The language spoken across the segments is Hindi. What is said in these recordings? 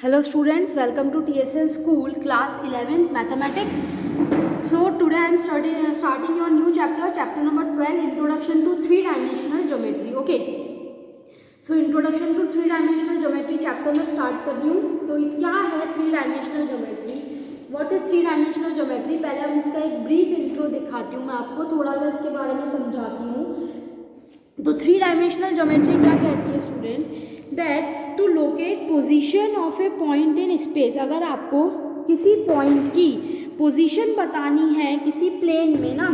Hello students, welcome to TSL School class 11th mathematics. So today I am starting your new chapter number 12, introduction to three dimensional geometry. Okay, so introduction to three dimensional geometry chapter में start कर रही हूँ. तो क्या है three dimensional geometry, what is three dimensional geometry. पहले हम इसका एक ब्रीफ इंट्रो दिखाती हूँ मैं आपको, थोड़ा सा इसके बारे में समझाती हूँ. तो थ्री डायमेंशनल ज्योमेट्री क्या कहती है students, that to locate position of a point in space. अगर आपको किसी पॉइंट की पोजीशन बतानी है किसी प्लेन में ना,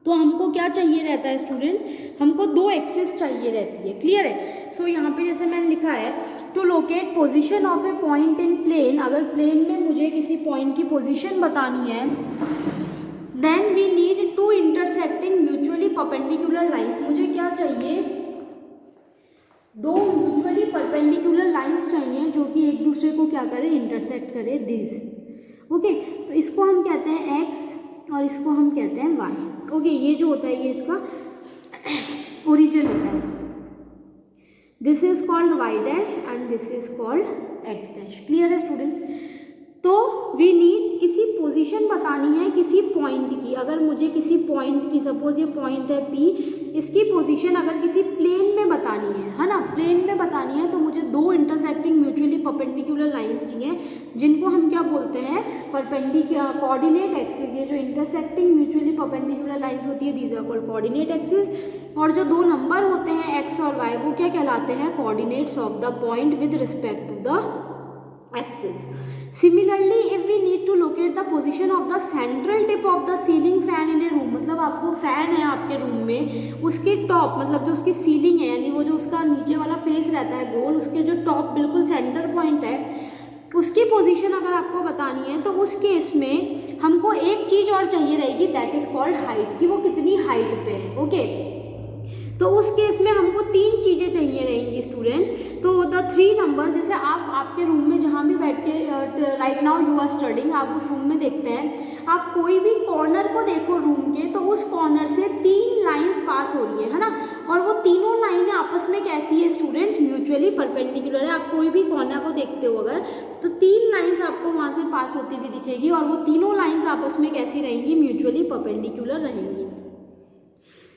तो हमको क्या चाहिए रहता है स्टूडेंट्स, हमको दो एक्सिस चाहिए रहती है. क्लियर है. सो यहाँ पे जैसे मैंने लिखा है to locate position of a point in plane. अगर प्लेन में मुझे किसी पॉइंट की पोजीशन बतानी है, then we need to intersecting mutually perpendicular lines. मुझे क्या चाहिए, दो म्यूचुअली परपेंडिकुलर लाइंस चाहिए जो कि एक दूसरे को क्या करे, इंटरसेक्ट करे. This okay. तो इसको हम कहते हैं एक्स और इसको हम कहते हैं वाई. ओके, ये जो होता है ये इसका ओरिजिन होता है. This is called Y dash and this is called X dash. Clear है स्टूडेंट्स. तो वी नीड किसी पोजीशन बतानी है किसी पॉइंट की. अगर मुझे किसी पॉइंट की, सपोज ये पॉइंट है पी, इसकी पोजीशन अगर किसी प्लेन में बतानी है ना, प्लेन में बतानी है, तो मुझे दो इंटरसेक्टिंग म्यूचुअली परपेंडिकुलर लाइंस चाहिए जिनको हम क्या बोलते हैं, कोऑर्डिनेट एक्सिस. ये जो इंटरसेक्टिंग म्यूचुअली परपेंडिकुलर लाइंस होती है, these are called coordinate axis. और जो दो नंबर होते हैं एक्स और वाई, वो क्या कहलाते हैं, coordinates of the point with respect to the axis. Similarly, if we need to locate the position of the central tip of the ceiling fan in a room, मतलब आपको फैन है आपके रूम में, उसके टॉप मतलब जो उसकी सीलिंग है, यानी वो जो उसका नीचे वाला फेस रहता है गोल, उसके जो टॉप बिल्कुल सेंटर पॉइंट है, उसकी पोजीशन अगर आपको बतानी है, तो उस केस में हमको एक चीज़ और चाहिए रहेगी, दैट इज कॉल्ड हाइट, कि वो कितनी हाइट पे है. ओके. तो उस केस में हमको तीन चीज़ें चाहिए रहेंगी स्टूडेंट्स. तो द थ्री नंबर्स, जैसे आप आपके रूम में जहाँ भी बैठ के right now you are studying, आप उस रूम में देखते हैं, आप कोई भी कॉर्नर को देखो रूम के, तो उस कॉर्नर से तीन लाइंस पास हो रही है ना, और वो तीनों लाइनें आपस में कैसी है स्टूडेंट्स, म्यूचुअली परपेंडिकुलर है. आप कोई भी कॉर्नर को देखते हो अगर, तो तीन लाइंस आपको वहाँ से पास होती हुई दिखेगी, और वो तीनों लाइंस आपस में कैसी रहेंगी, म्यूचुअली परपेंडिकुलर रहेंगी.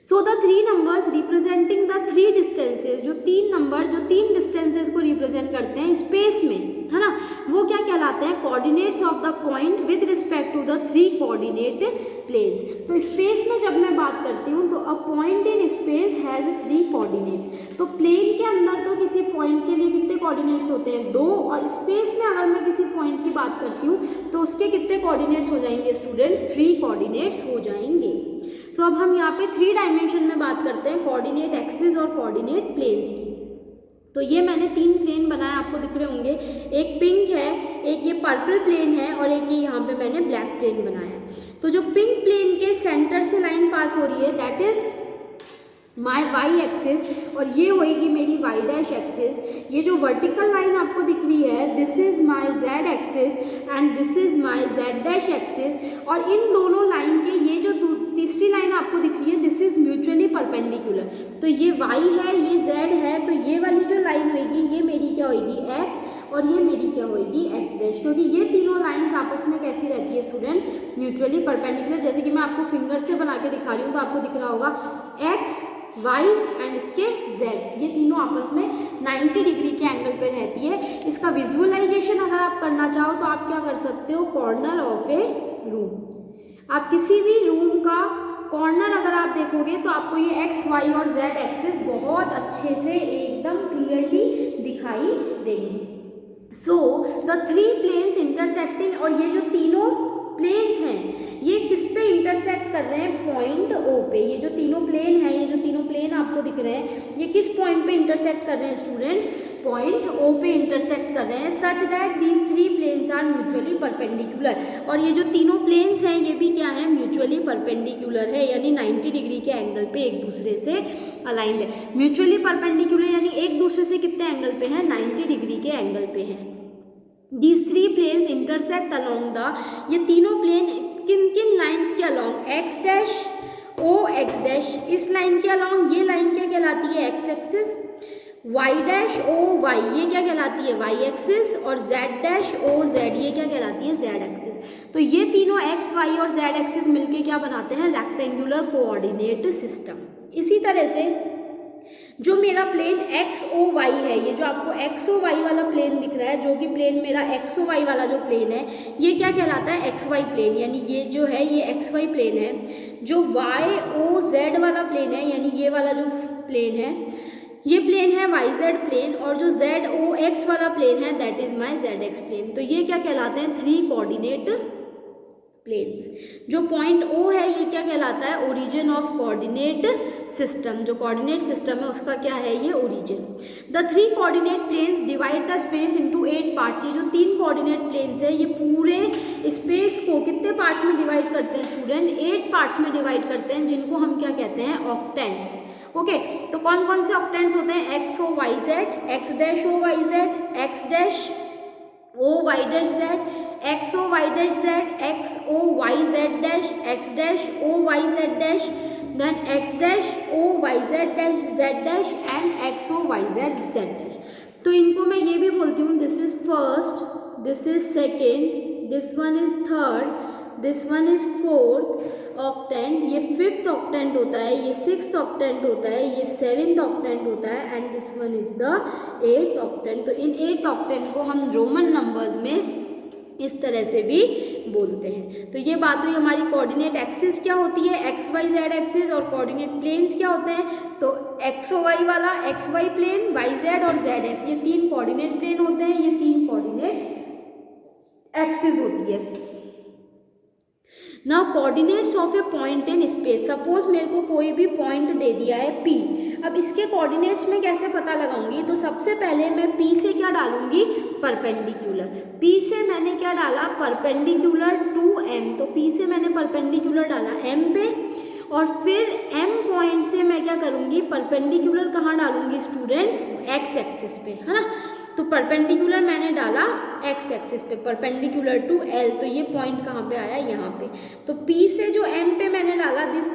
सो the three numbers representing the three distances, जो तीन नंबर जो तीन डिस्टेंसेज को रिप्रेजेंट करते हैं स्पेस में, है ना, वो क्या कहलाते हैं, coordinates of the point with respect to the three coordinate planes. तो स्पेस में जब मैं बात करती हूँ, तो a point in space has three coordinates. तो प्लेन के अंदर तो किसी पॉइंट के लिए कितने कोऑर्डिनेट्स होते हैं, दो, और स्पेस में अगर मैं किसी पॉइंट की बात करती हूँ, तो उसके कितने कोऑर्डिनेट्स हो जाएंगे स्टूडेंट्स, थ्री कोऑर्डिनेट्स हो जाएंगे. सो अब हम यहाँ पे थ्री डायमेंशन में बात करते हैं कोऑर्डिनेट एक्सिस और कोऑर्डिनेट प्लेन्स की. तो ये मैंने तीन प्लेन बनाए, आपको दिख रहे होंगे, एक पिंक है, एक ये पर्पल प्लेन है, और एक ये यहाँ पे मैंने ब्लैक प्लेन बनाया है. तो जो पिंक प्लेन के सेंटर से लाइन पास हो रही है, that is my Y axis, और ये होएगी मेरी वाई डैश एक्सिस. ये जो वर्टिकल लाइन आपको दिख रही है, this is my Z axis and this is my Z dash axis. और इन दोनों लाइन के ये जो तीसरी लाइन आपको दिख रही है, दिस इज म्यूचुअली परपेंडिकुलर. तो ये वाई है, ये जेड है, तो ये वाली जो लाइन होगी, ये मेरी क्या होगी, एक्स, और ये मेरी क्या होगी, एक्स डैश. क्योंकि ये तीनों लाइंस आपस में कैसी रहती है स्टूडेंट्स, म्यूचुअली परपेंडिकुलर. जैसे कि मैं आपको फिंगर से बना के दिखा रही हूँ, तो आपको दिख रहा होगा एक्स, वाई एंड इसके जेड, ये तीनों आपस में 90 डिग्री के एंगल पे रहती है. इसका विजुअलाइजेशन अगर आप करना चाहो, तो आप क्या कर सकते हो, कॉर्नर ऑफ ए रूम. आप किसी भी रूम का कॉर्नर अगर आप देखोगे, तो आपको ये एक्स, वाई और जेड एक्सिस बहुत अच्छे से एकदम क्लियरली दिखाई देंगी. So the three planes intersecting, और ये जो तीनों प्लेन्स हैं, ये किस पे इंटरसेक्ट कर रहे हैं, पॉइंट ओ पे. ये जो तीनों प्लेन हैं, ये जो तीनों प्लेन आपको दिख रहे हैं, ये किस पॉइंट पे इंटरसेक्ट कर रहे हैं स्टूडेंट्स, पॉइंट ओ पे इंटरसेक्ट कर रहे हैं, such that these three planes are mutually perpendicular. और ये जो तीनों प्लेन्स हैं, ये भी क्या है, म्यूचुअली परपेंडिकुलर है, यानी 90 डिग्री के एंगल पे एक दूसरे से अलाइंड है. म्यूचुअली परपेंडिकुलर यानी एक दूसरे से कितने एंगल पे हैं, 90 डिग्री के एंगल पे हैं. These three planes intersect along the, ये तीनों प्लेन किन किन लाइन्स के along, X dash, O X dash, इस लाइन के अलोंग, ये लाइन क्या कहलाती है, X axis. Y dash O Y ये क्या कहलाती है वाई एक्सिस, और जेड डैश ओ जेड ये क्या कहलाती है जेड एक्सिस। तो ये तीनों एक्स वाई और जेड एक्सिस मिलके क्या बनाते हैं रेक्टेंगुलर कोऑर्डिनेट सिस्टम। इसी तरह से जो मेरा प्लेन एक्स ओ वाई है, ये जो आपको एक्स ओ वाई वाला प्लेन दिख रहा है, जो कि प्लेन मेरा एक्स ओ वाई वाला जो प्लेन है ये क्या कहलाता है एक्स वाई प्लेन, यानी ये जो है ये एक्स वाई प्लेन है। जो वाई ओ जेड वाला प्लेन है, यानी ये वाला जो प्लेन है ये प्लेन है वाई जेड प्लेन, और जो जेड ओ एक्स वाला प्लेन है that is my Z X plane. तो ये क्या कहलाते हैं थ्री कोऑर्डिनेट प्लेन्स। जो पॉइंट ओ है ये क्या कहलाता है ओरिजिन ऑफ कोऑर्डिनेट सिस्टम। जो कोऑर्डिनेट सिस्टम है उसका क्या है ये origin. The three coordinate planes divide the space into 8 parts. ये जो तीन कोऑर्डिनेट प्लेन्स है ये पूरे स्पेस को कितने पार्ट्स में डिवाइड करते हैं स्टूडेंट 8 पार्ट्स में डिवाइड करते हैं, जिनको हम क्या कहते हैं ऑक्टेंट्स। ओके तो कौन कौन से ऑक्टेंट्स होते हैं X O Y Z, X dash O Y Z, X dash O Y dash Z, X O Y dash Z, X O Y Z dash, X dash O Y Z dash, then X dash O Y Z dash Z dash and X O Y Z Z dash. तो इनको मैं ये भी बोलती हूँ this is first, this is second, this one is third, this one is fourth octant, ये फिफ्थ ऑक्टेंट होता है, ये सिक्स्थ ऑक्टेंट होता है, ये सेवेंथ ऑक्टेंट होता है and this one is the eighth octant. तो इन 8 ऑक्टेंट को हम रोमन नंबर्स में इस तरह से भी बोलते हैं। तो ये बात हुई हमारी कोऑर्डिनेट एक्सिस क्या होती है एक्स वाई जेड एक्सिस, और कोऑर्डिनेट प्लेन्स क्या होते हैं तो एक्स ओ वाई वाला X Y plane, Y Z और जेड एक्स, ये तीन कोऑर्डिनेट प्लेन होते हैं, ये तीन कोऑर्डिनेट एक्सिस होती है। Now coordinates of a point in space, suppose मेरे को कोई भी पॉइंट दे दिया है P, अब इसके कोऑर्डिनेट्स में कैसे पता लगाऊंगी, तो सबसे पहले मैं P से क्या डालूंगी परपेंडिकुलर, P से मैंने क्या डाला परपेंडिकुलर टू M, तो P से मैंने परपेंडिकुलर डाला M पे, और फिर M पॉइंट से मैं क्या करूंगी परपेंडिकुलर कहाँ डालूंगी स्टूडेंट्स एक्स एक्सिस पे, है ना। तो परपेंडिकुलर मैंने डाला एक्स एक्सिस पे परपेंडिकुलर टू L, तो ये पॉइंट कहाँ पे आया यहाँ पे। तो P से जो M पे मैंने डाला this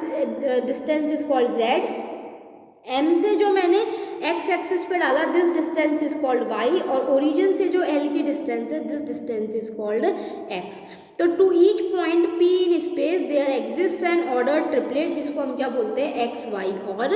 distance is called Z, M से जो मैंने एक्स एक्सिस पे डाला this distance is called Y, और ओरिजिन से जो L की डिस्टेंस है this distance is called X। तो to each point P in space there exist an order triplet, जिसको हम क्या बोलते हैं X Y और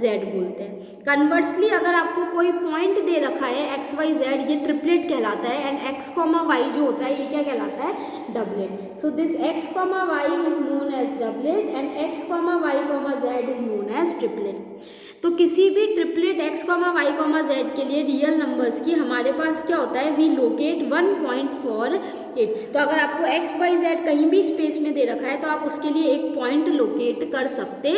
Z बोलते हैं। कन्वर्सली अगर आपको कोई पॉइंट दे रखा है X Y Z ये ट्रिपलेट कहलाता है, एंड X Y जो होता है ये क्या कहलाता है doublet. So this X Y is known as doublet and X Y Z is known as triplet. तो किसी भी ट्रिपलेट X Y Z के लिए रियल नंबर्स की हमारे पास क्या होता है we locate 1 point for it. तो अगर आपको X Y Z कहीं भी स्पेस में दे रखा है तो आप उसके लिए एक पॉइंट लोकेट कर सकते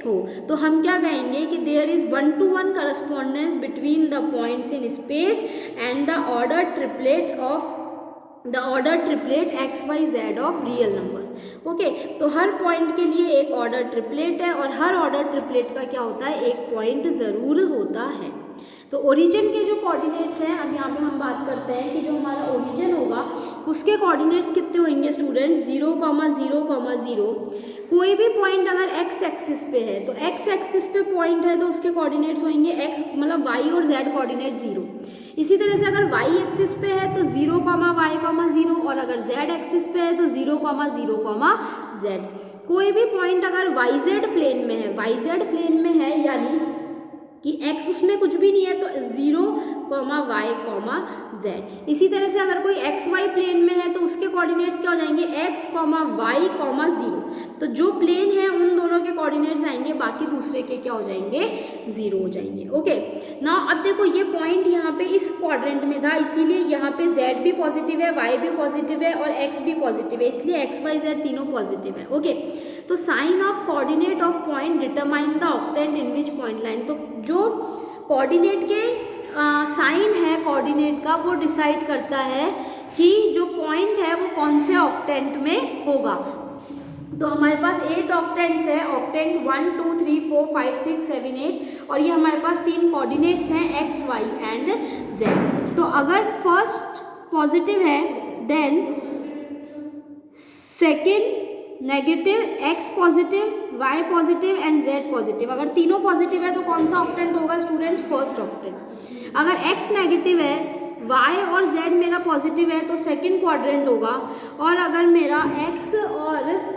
हो। तो हम क्या कहेंगे कि there is 1-to-1 correspondence between the points in space and the order triplet X Y Z of real numbers. Okay तो हर पॉइंट के लिए एक ऑर्डर ट्रिपलेट है, और हर ऑर्डर ट्रिपलेट का क्या होता है एक पॉइंट ज़रूर होता है। तो ओरिजिन के जो कोऑर्डिनेट्स हैं, अब यहाँ पे हम बात करते हैं कि जो हमारा ओरिजिन होगा उसके कोऑर्डिनेट्स कितने होंगे स्टूडेंट्स 0, 0, 0। कोई भी पॉइंट अगर एक्स एक्सिस पे है तो एक्स एक्सिस पे पॉइंट है तो उसके कोऑर्डिनेट्स होंगे एक्स मतलब वाई और जेड कोऑर्डिनेट 0। इसी तरह से अगर वाई एक्सिस पे है तो 0, y, 0, और अगर जेड एक्सिस पे है तो 0, 0, z। कोई भी पॉइंट अगर वाई जेड प्लेन में है, वाई जेड प्लेन में है यानी कि x उसमें कुछ भी नहीं है तो 0, y, z। इसी तरह से अगर कोई एक्स वाई प्लेन में है तो उसके कोऑर्डिनेट्स क्या हो जाएंगे x, y, 0। तो जो प्लेन है उन दोनों के कोऑर्डिनेट्स आएंगे, बाकी दूसरे के क्या हो जाएंगे 0 हो जाएंगे। ओके नाउ अब देखो ये पॉइंट यहाँ पे इस क्वाड्रेंट में था, इसीलिए यहाँ पे z भी पॉजिटिव है, y भी पॉजिटिव है और x भी पॉजिटिव है, इसलिए x y z तीनों पॉजिटिव है। ओके तो sign of coordinate of point determine the octant in which point line. तो जो कोऑर्डिनेट के साइन है कोऑर्डिनेट का वो डिसाइड करता है कि जो पॉइंट है वो कौन से ऑक्टेंट में होगा। तो हमारे पास 8 ऑक्टेंट्स है, ऑक्टेंट 1, 2, 3, 4, 5, 6, 7, 8, और ये हमारे पास 3 कोऑर्डिनेट्स हैं x, y एंड z। तो अगर फर्स्ट पॉजिटिव है then second negative, x positive, y positive and z positive. अगर तीनों पॉजिटिव है तो कौन सा ऑक्टेंट होगा स्टूडेंट्स? First octant. अगर एक्स नेगेटिव है, वाई और जेड मेरा पॉजिटिव है तो सेकंड क्वाड्रेंट होगा। और अगर मेरा एक्स और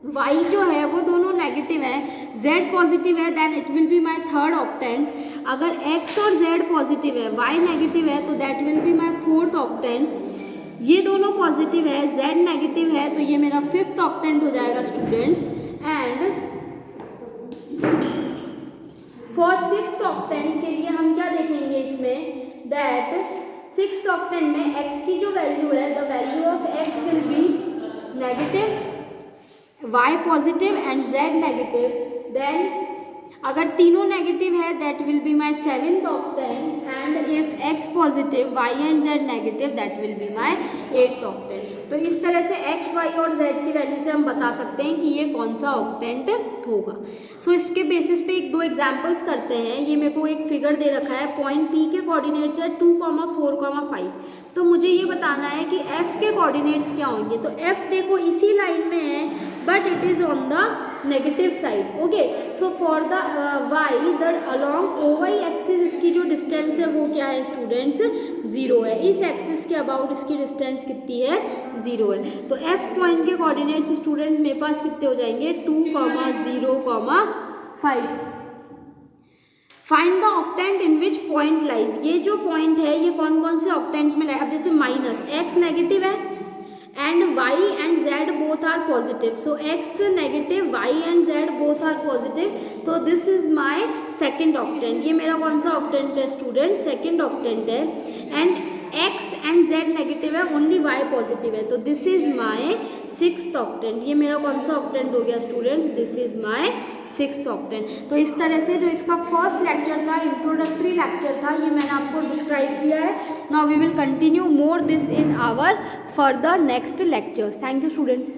वाई जो है वो दोनों नेगेटिव है, जेड पॉजिटिव है, then it will be my third octant. अगर एक्स और जेड पॉजिटिव है, वाई नेगेटिव है तो that will be my fourth octant. ये दोनों पॉजिटिव है, जेड नेगेटिव है तो ये मेरा फिफ्थ ऑक्टेंट हो जाएगा students. And for sixth octant के लिए हम क्या देखेंगे इसमें, दैट सिक्स्थ ऑक्टेंट में एक्स की जो वैल्यू है, the value of x will be negative, y positive and z negative. Then अगर तीनों नेगेटिव है that will be my seventh octant. And if x positive, y and z negative that will be my eighth octant. तो इस तरह से x, y और z की वैल्यू से हम बता सकते हैं कि ये कौन सा ऑक्टेंट होगा। सो इसके बेसिस पे एक दो एग्जांपल्स करते हैं। ये मेरे को एक फिगर दे रखा है, पॉइंट P के कोऑर्डिनेट्स है 2, 4, 5। तो मुझे ये बताना है कि f के कोऑर्डिनेट्स क्या होंगे। तो f देखो इसी लाइन में है but it is on the negative side. Okay, so for the y, the along OY axis इसकी जो डिस्टेंस है वो क्या है स्टूडेंट्स? 0 है। इस एक्सिस के अबाउट इसकी डिस्टेंस कितनी है? 0 है। तो f पॉइंट के कोऑर्डिनेट्स स्टूडेंट्स मेरे पास कितने हो जाएंगे? 2, 0, 5। Find the octant in which point lies. ये जो पॉइंट है ये कौन कौन से ऑक्टेंट में लाए? अब जैसे माइनस एक्स नेगेटिव है and y and z both are positive, so x negative, y and z both are positive, so this is my second octant। ये मेरा कौन सा ऑक्टेंट है स्टूडेंट? सेकंड ऑक्टेंट है। And x and z negative है, ओनली y पॉजिटिव है, तो this is my sixth octant. ये मेरा कौन सा ऑक्टेंट हो गया students? This is my sixth octant. तो इस तरह से जो इसका फर्स्ट लेक्चर था, इंट्रोडक्टरी लेक्चर था, ये मैंने आपको डिस्क्राइब किया है। Now we will continue more this in our further next lectures. Thank you students.